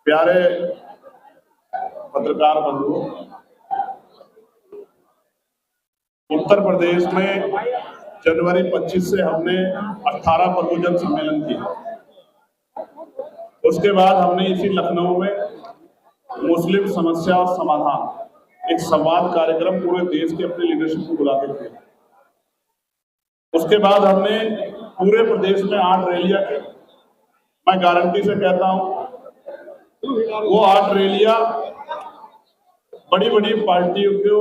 प्यारे पत्रकार बंधुओं, उत्तर प्रदेश में जनवरी 25 से हमने 18 प्रबुजन सम्मेलन किया। उसके बाद हमने इसी लखनऊ में मुस्लिम समस्या और समाधान एक संवाद कार्यक्रम पूरे देश के अपने लीडरशिप को बुला के किया। उसके बाद हमने पूरे प्रदेश में 8 रैलियां की। मैं गारंटी से कहता हूं वो 8 रैलियां बड़ी बड़ी पार्टियों को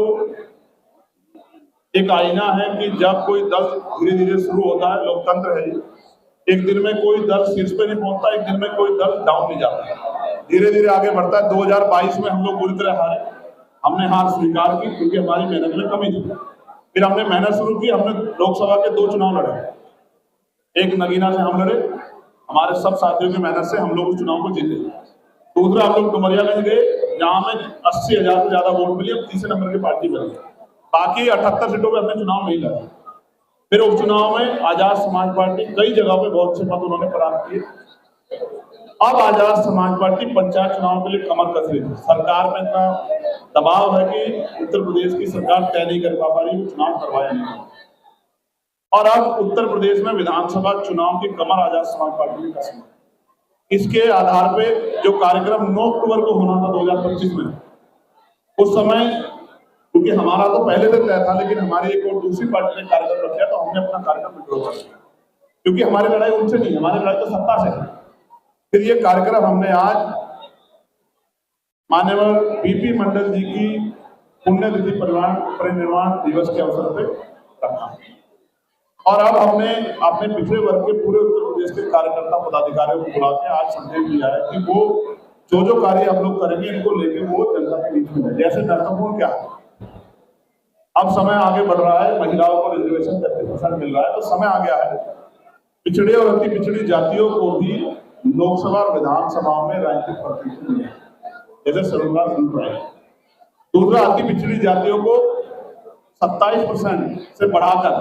एक आईना है कि जब कोई दल धीरे धीरे शुरू होता है, लोकतंत्र है, एक दिन में कोई दल शीर्ष पे नहीं पहुंचता, एक दिन में कोई दल डाउन नहीं जाता, धीरे धीरे आगे बढ़ता है। 2022 में हम लोग बुरी तरह हारे, हमने हार स्वीकार की क्योंकि हमारी मेहनत में कमी थी। फिर हमने मेहनत शुरू की, हमने लोकसभा के 2 चुनाव लड़े, एक नगीना से हम लड़े, हमारे सब साथियों की मेहनत से हम लोग उस चुनाव को जीते। दूसरा हम लोग डुमरियागंज गए, जहां में 80,000 से ज्यादा वोट मिले, हम तीसरे नंबर की पार्टी बनी। बाकी 78 सीटों पर हमने चुनाव नहीं लड़ा। फिर उपचुनाव में आजाद समाज पार्टी कई जगहों पे बहुत से मत उन्होंने प्राप्त किए। अब आजाद समाज पार्टी पंचायत चुनाव के लिए कमर कस रही थी। सरकार में इतना दबाव है कि उत्तर प्रदेश की सरकार तय नहीं कर पा रही, चुनाव करवाया नहीं। और अब उत्तर प्रदेश में विधानसभा चुनाव की कमर आजाद समाज पार्टी ने कसी। इसके आधार पे जो कार्यक्रम 9 अक्टूबर को होना था 2025 में, उस समय क्योंकि हमारा तो पहले से तय था, लेकिन हमारी एक और दूसरी पार्टी ने कार्यक्रम रखा, तो हमने अपना कार्यक्रम विड्रॉ कर दिया क्योंकि हमारी लड़ाई उनसे नहीं, हमारी लड़ाई तो सत्ता से है। फिर ये कार्यक्रम हमने आज माननीय बीपी मंडल जी की पुण्यतिथि परिनिर्वाण दिवस के अवसर पर रखा। और अब हमने अपने पिछड़े वर्ग के पूरे उत्तर प्रदेश के कार्यकर्ता पदाधिकारियों को बुला के आज संदेश दिया है कि वो जो कार्य हम लोग करेंगे, इनको लेके वो जनता के बीच में है। जैसे महत्वपूर्ण क्या है, अब समय आगे बढ़ रहा है, महिलाओं को रिजर्वेशन 33% मिल रहा है, तो समय आ गया है पिछड़े और अति पिछड़ी जातियों को भी लोकसभा और विधानसभा में राजनीतिक प्रतिनिधित्व मिले, जैसे शेड्यूल सुन रहे हैं। दूसरा, अति पिछड़ी जातियों को 27% से बढ़ाकर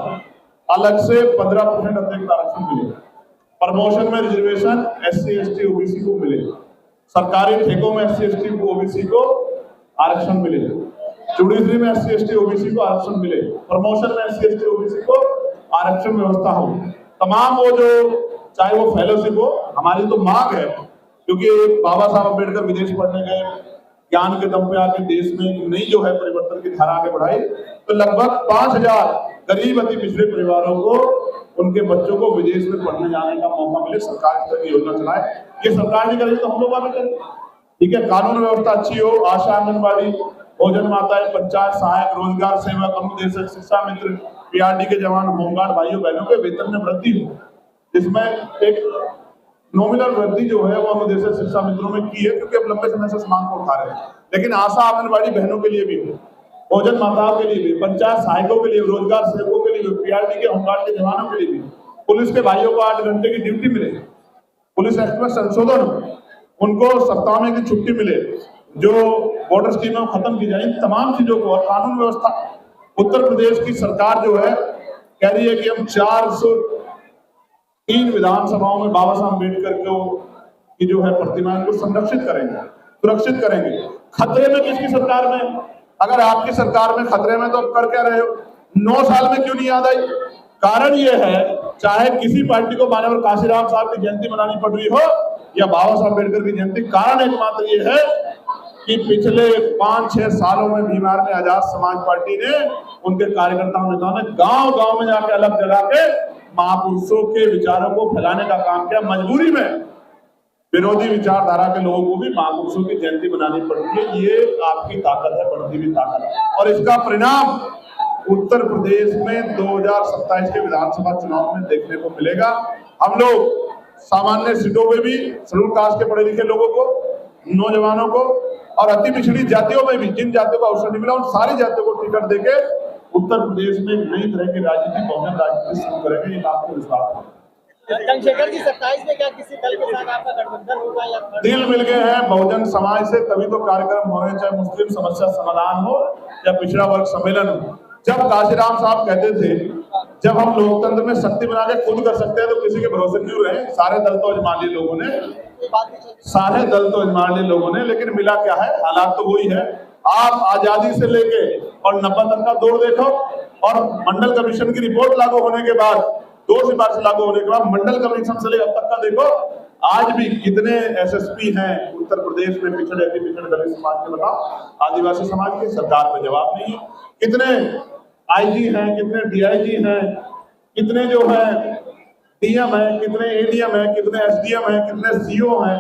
अलग से 15% अतिरिक्त आरक्षण मिले। प्रमोशन में रिजर्वेशन SC ST OBC को मिले। सरकारी ठेकों में SC ST OBC को आरक्षण मिले। जुडिशरी में SC ST OBC को आरक्षण मिले। प्रमोशन में SC ST OBC को आरक्षण व्यवस्था हो। तमाम वो जो चाहे वो फेलोशिप हो, हमारी तो मांग है क्योंकि बाबा साहब अम्बेडकर विदेश पढ़ने गए, ज्ञान के दम पे आके देश में नई जो है परिवर्तन की धारा आगे बढ़ाई, तो लगभग 5,000 गरीब अति पिछड़े परिवारों को, उनके बच्चों को विदेश में पढ़ने जाने का मौका मिले। सरकार इस तरह की योजना चलाए, ये सरकार नहीं करेगी तो हम लोग आगे करेंगे। ठीक है, कानून व्यवस्था अच्छी हो, आशा आंगनबाड़ी, भोजन माताएं, पंचायत सहायक, रोजगार सेवक, अनुदेशक, शिक्षा मित्र, PRD के जवान, होमगार्ड भाइयों बहनों के वेतन में वृद्धि हो, जिसमें एक नॉमिनल वृद्धि जो है वो अनुदेशक शिक्षा मित्रों में की है क्योंकि अब लंबे समय से मांग को उठा रहे हैं। लेकिन आशा आंगनबाड़ी बहनों के लिए भी हो, भोजन माताओं के लिए भी, पंचायत सहायकों के लिए, रोजगार सेवकों के लिए भी, PRD के होमगार्ड के जवानों के लिए भी, पुलिस के भाइयों को 8 घंटे की ड्यूटी मिले, पुलिस एक्ट में संशोधन हो, उनको सप्ताह में की छुट्टी मिले, जो बॉर्डर स्कीमें खत्म की जाए, तमाम चीजों को। और कानून व्यवस्था, उत्तर प्रदेश की सरकार जो है कह रही है कि हम 403 विधानसभाओं में बाबा साहब अम्बेडकर की जो है प्रतिमा को संरक्षित करेंगे, सुरक्षित करेंगे। खतरे में किसकी सरकार में? अगर आपकी सरकार में खतरे में तो अब कर क्या रहे हो? 9 साल में क्यों नहीं याद आई? कारण ये है, चाहे किसी पार्टी को माननीय काशीराम साहब की जयंती मनानी पड़ रही हो या बाबा साहब अम्बेडकर की जयंती, कारण एकमात्र ये है कि पिछले 5-6 सालों में बिहार में आजाद समाज पार्टी ने, उनके कार्यकर्ताओं ने गांव-गांव में जाके अलग जला के महापुरुषों के विचारों को फैलाने का काम किया। मजबूरी में विरोधी विचारधारा के लोगों को भी महापुरुषों की जयंती बनानी पड़ती है। ये आपकी ताकत है, बढ़ती हुई ताकत है, और इसका परिणाम उत्तर प्रदेश में 2027 के विधानसभा चुनाव में देखने को मिलेगा। हम लोग सामान्य सीटों में भी शेड्यूल कास्ट के पढ़े लिखे लोगों को, नौजवानों को और अति पिछड़ी जातियों में भी, जिन जातियों को अवसर नहीं मिला, उन सारी जातियों को टिकट देके उत्तर प्रदेश में नई तरह की राजनीति, बहुजन राजनीति शुरू करेंगे। ये आपको विश्वास है। चंद्रशेखर जी, 27 में क्या किसी दल के साथ आपका गठबंधन होगा या दिल मिल गए हैं बहुजन समाज से, तभी तो कार्यक्रम हो रहे हैं, चाहे मुस्लिम समस्या समाधान हो या पिछड़ा वर्ग सम्मेलन हो। जब काशीराम साहब कहते थे जब हम लोकतंत्र में शक्ति बना के खुद कर सकते हैं तो किसी के भरोसे क्यों रहे? सारे दल तो अजमा लिए लोगों ने। कोई बात नहीं चल रही? सारे दल तो मान लिए लोगों ने, लेकिन मिला क्या है, हालात तो वही है। आप आजादी से लेके और 90 तक का दौर देखो, और मंडल कमीशन की रिपोर्ट लागू होने के बाद, 2 सिफारिश लागू होने के बाद मंडल कमीशन से लेकर अब तक का देखो, आज भी कितने एसएसपी हैं उत्तर प्रदेश में पिछड़े दलित समाज के, बताओ, आदिवासी समाज के, सरकार पे जवाब नहीं है। कितने आईजी हैं, कितने डीआईजी हैं, कितने जो है डीएम है, कितने एडीएम है, कितने एसडीएम है, कितने सीओ हैं,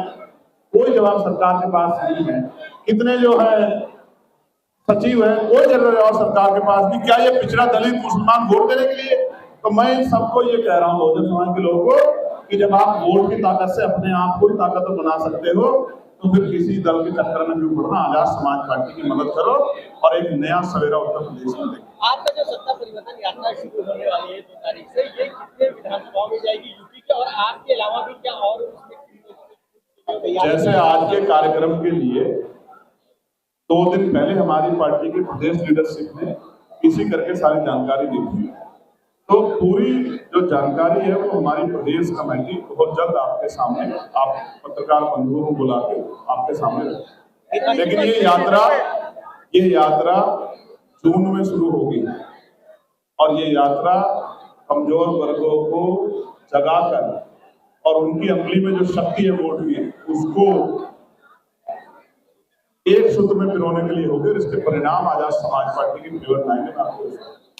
कोई जवाब सरकार के पास नहीं है। कितने जो है सचिव है, कोई जवाब सरकार के पास नहीं। क्या ये पिछड़ा दलित मुसलमान वोट देने के लिए? तो मैं इन सबको ये कह रहा हूँ बहुजन समाज के लोगों को कि जब आप वोट की ताकत से अपने आप को ही ताकतवर बना सकते हो, तो फिर किसी दल के चक्कर में क्यों पड़ना। आजाद समाज पार्टी की मदद करो और एक नया सवेरा उत्तर प्रदेश में देखो। आपका जो सत्ता परिवर्तन यात्रा शुरू होने वाली है 2 तारीख से, ये कितने विधानसभाओं में जाएगी यूपी के, और आपके अलावा भी क्या और उसमें? जैसे आज के कार्यक्रम के लिए 2 दिन पहले हमारी पार्टी की प्रदेश लीडरशिप ने इसी करके सारी जानकारी दी थी, तो पूरी जो जानकारी है वो हमारी प्रदेश कमेटी बहुत जल्द आपके सामने, आप पत्रकार बंधुओं को बुला के आपके सामने रखें। लेकिन ये यात्रा जून में शुरू होगी, और ये यात्रा कमजोर वर्गों को जगाकर और उनकी अंगली में जो शक्ति है वोट की, उसको एक सूत्र में पिरोने के लिए होगी। और इसके परिणाम आजाद समाज पार्टी की फेवर लाएंगे।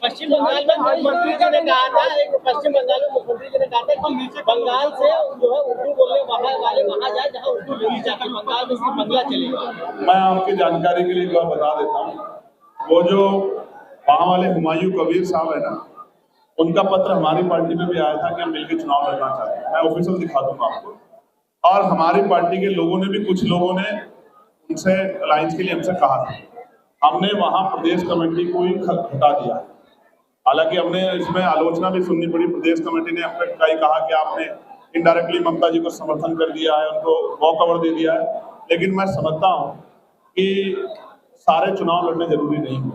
पश्चिम बंगाल में मुख्यमंत्री जी ने कहा था, पश्चिम बंगाल में मुख्यमंत्री जी ने कहा था कि बंगाल से जो है उर्दू बोलने वाले वहां जाए जहां उर्दू बोली जाती है, बंगाल में सिर्फ बंगला चलेगा। मैं आपकी जानकारी के लिए बता देता हूँ, वो जो वहाँ वाले हुमायूं कबीर साहब है ना, उनका पत्र हमारी पार्टी में भी आया था कि हम मिलकर चुनाव लड़ना चाहते हैं। मैं ऑफिशियल दिखा दूंगा आपको। और हमारी पार्टी के लोगों ने भी, कुछ लोगों ने उनसे अलायंस के लिए हमसे कहा था, हमने वहां प्रदेश कमेटी को ही हटा दिया। हालांकि हमने इसमें आलोचना भी सुननी पड़ी। प्रदेश कमेटी ने अपने कहा कि आपने इनडायरेक्टली ममता जी को समर्थन कर दिया है, उनको वॉक ओवर दे दिया है। लेकिन मैं समझता हूँ कि सारे चुनाव लड़ने जरूरी नहीं है।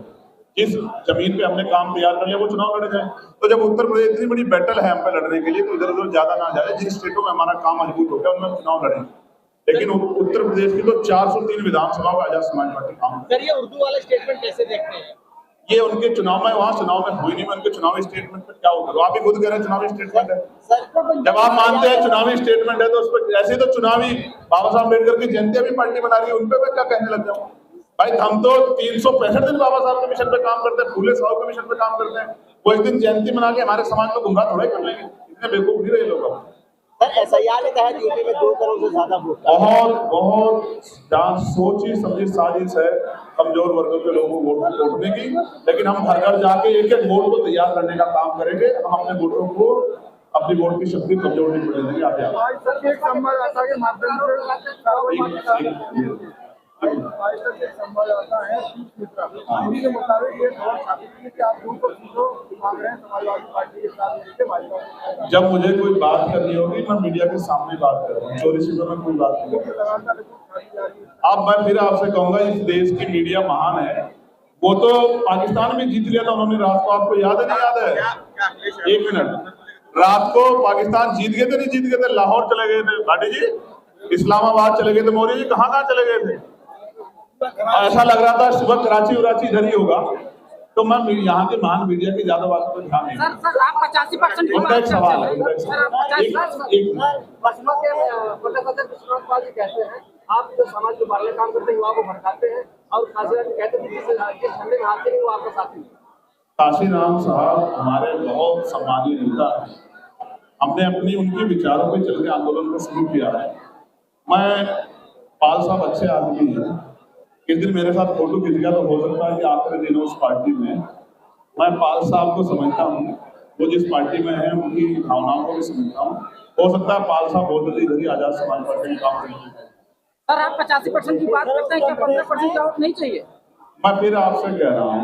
जिस जमीन पे हमने काम तैयार कर लिया वो चुनाव लड़े जाए। तो जब उत्तर प्रदेश इतनी बड़ी बैटल है हम पे लड़ने के लिए, तो इधर उधर ज्यादा ना जाए। जिन स्टेटों में हमारा काम मजबूत हो गया उनमें चुनाव लड़ेंगे। लेकिन उत्तर प्रदेश की तो 403 विधानसभा में आजाद समाज पार्टी काम कर। ये उर्दू वाला स्टेटमेंट कैसे देखते हैं? ये उनके चुनाव में, वहाँ चुनाव में हुई नहीं, मैं उनके चुनावी स्टेटमेंट पर क्या होगा? आप भी खुद कह रहे हैं चुनावी स्टेटमेंट है। जब आप मानते हैं चुनावी स्टेटमेंट है, तो उस पर ऐसे तो चुनावी बाबा साहब अम्बेडकर की जयंती भी पार्टी बना रही है, उन पर मैं क्या कहने लग जाऊँ? भाई हम तो 365 दिन बाबा साहब के मिशन पे काम करते हैं, फूले साहब के मिशन पे काम करते हैं। वो एक दिन जयंती मना के हमारे समाज को गुमराह थोड़ा ही कर लेंगे। इतने बेवकूफ नहीं रहे लोग। एसआईआर के तहत यूपी में 2 करोड़ से ज्यादा वोट, बहुत सोची समझी साजिश है कमजोर वर्गों के लोगों को वोट तोड़ने की। लेकिन हम घर घर जाके एक एक वोट को तैयार करने का काम करेंगे। हम अपने वोटरों को अपनी वोट की शक्ति कमजोर नहीं पड़ने देंगे। जब मुझे कोई बात करनी होगी मैं मीडिया के सामने बात करूंगा, चोरी छिपे में कोई बात नहीं करूंगा। अब मैं फिर आपसे कहूंगा, इस देश की मीडिया महान है। वो तो पाकिस्तान में जीत लिया था उन्होंने रात को, आपको याद है नहीं याद है? 1 मिनट, रात को पाकिस्तान जीत गए थे, नहीं जीत गए थे? लाहौर चले गए थे भाटी जी, इस्लामाबाद चले गए थे मौर्य जी, कहाँ चले गए थे? ऐसा लग रहा था सुबह कराची उराची इधर ही होगा। तो मैं यहाँ के महान मीडिया की ज्यादा बातों पर ध्यान नहीं। सर आप 85% उनका एक सवाल है, कहते हैं आप जो समाज के बारे में काम करते हैं युवा को भड़काते हैं, और कहते हैं जिस ठंडे में आते हैं वो आपका साथी है। काशीराम साहब हमारे बहुत सम्मानीय नेता है। हमने अपनी उनके विचारों पे चल के आंदोलन को शुरू किया है। मैं पाल साहब अच्छे आदमी हैं। किस दिन मेरे साथ फोटो खिंच गया तो हो सकता है कि आखिरी दिनों उस पार्टी में मैं पाल साहब को समझता हूँ। वो जिस पार्टी में है उनकी भावनाओं को भी समझता हूँ। हो सकता है पाल साहब बहुत जल्दी इधर ही आजाद समाज पार्टी में काम करेंगे। सर आप 85% की बात करते हैं, क्या 15% का वोट नहीं चाहिए? मैं फिर आपसे कह रहा हूँ,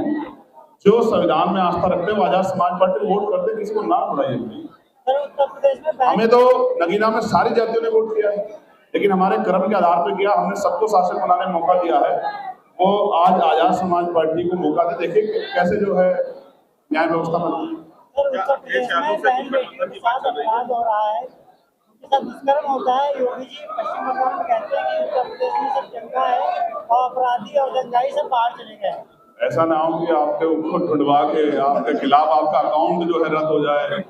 जो संविधान में आस्था रखते हैं वो आजाद समाज पार्टी को वोट करते हैं, किसी को ना उड़ाइए। हमें तो नगीना में सारी जातियों ने वोट किया है, लेकिन हमारे कर्म के आधार पर किया। हमने सबको शासक बनाने का मौका दिया है। वो आज आजाद समाज पार्टी को मौका दे। देखिए कैसे जो है न्याय व्यवस्था बनती है। के साथ दुष्कर्म होता है। योगी जी पश्चिम बंगाल में कहते हैं कि उत्तर प्रदेश में सब चंगा है और अपराधी और दंगाई सब बाहर चले गए। ऐसा ना हो कि आपके ऊपर ढूंढवा के आपके खिलाफ आपका अकाउंट जो है रद्द हो जाए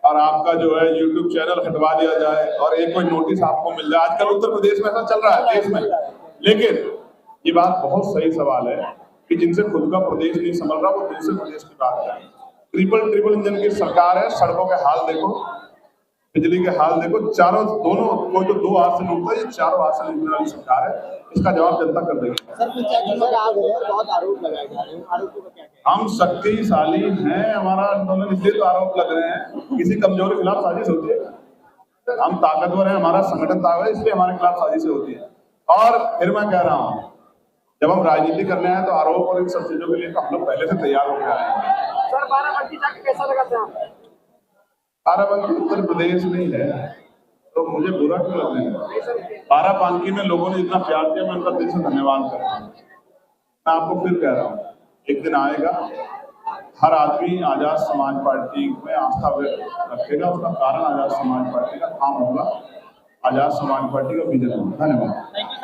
और आपका जो है यूट्यूब चैनल हटवा दिया जाए और एक कोई नोटिस आपको मिल जाए। आजकल उत्तर प्रदेश में ऐसा चल रहा है देश में। लेकिन ये बात बहुत सही सवाल है कि जिनसे खुद का प्रदेश नहीं संभल रहा वो दूसरे प्रदेश की बात करें। ट्रिपल इंजन की सरकार है, सड़कों के हाल देखो, बिजली के हाल देखो, चारों दोनों कोई तो 2 हाथ से लूटता है, ये 4 हाथ से लूटने वाली सरकार है। इसका जवाब जनता कर देगी। सर आप बहुत आरोप लगाए जा रहे हैं, आरोपों का क्या कहना है? हम शक्तिशाली हैं, हमारा आंदोलन इसलिए तो आरोप लग रहे हैं, किसी कमजोर के खिलाफ साजिश होती है। हम ताकतवर हैं, हमारा संगठन ताकतवर है, इसलिए हमारे खिलाफ साजिशें होती है। और फिर मैं कह रहा हूँ, जब हम राजनीति करने आए तो आरोप और इन सब चीजों के लिए तो हम लोग पहले से तैयार होकर आए हैं। सर बाराबंकी जाके कैसा लगा था? बाराबंकी उत्तर प्रदेश में ही है, तो मुझे बुरा क्यों लगने लगा? बाराबंकी में लोगों ने इतना प्यार दिया, मैं उनका दिल से धन्यवाद करता हूँ। मैं आपको फिर कह रहा हूँ, एक दिन आएगा, हर आदमी आजाद समाज पार्टी में आस्था रखेगा। उसका कारण आजाद समाज पार्टी का काम होगा, आजाद समाज पार्टी का विजन होगा। धन्यवाद।